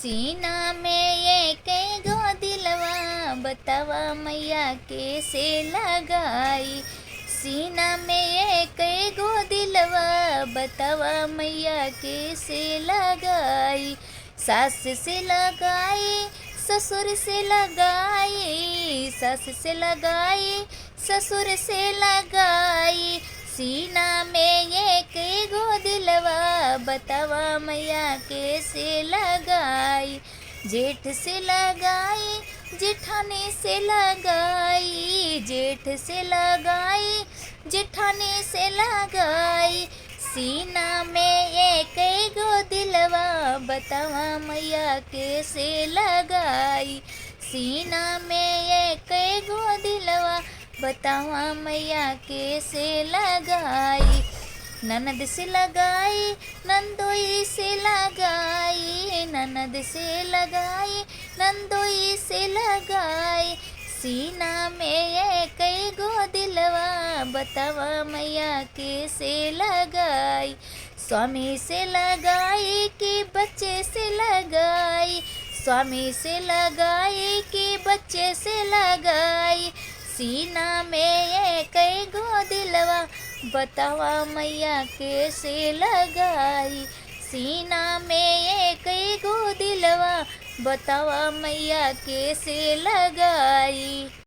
सीना में ये कई गो दिलवा, बतावा मैया कैसे लगाई। सीना में ये कई गो दिलवा, बतावा मैया कैसे लगाई। सास से लगाई, ससुर से लगाई, सास से लगाई, ससुर से लगाई। सीना में ये कई गो दिलवा, बतावा मैया कैसे लगाई। जेठ से लगाई, जेठानी से लगाई, जेठ से लगाई, जेठानी से लगाई। सीना में ये कई गो दिलवा, बतावा मैया कैसे लगाई। सीना में ये कई गो दिलवा, बतावा मैया कैसे लगाई। ननद से लगाई, नंदोई से लगाई, ननद से लगाई, नंदोई से लगाई। सीना में ये कई गो दिलवा, बतावा मैया कैसे लगाई। स्वामी से लगाई कि बच्चे से लगाई, स्वामी से लगाई कि बच्चे से लगाई। सीना में ये कई गो दिलवा, बतावा मैया कैसे लगाई। सीना में ये कई गो दिलवा, बतावा मैया कैसे लगाई।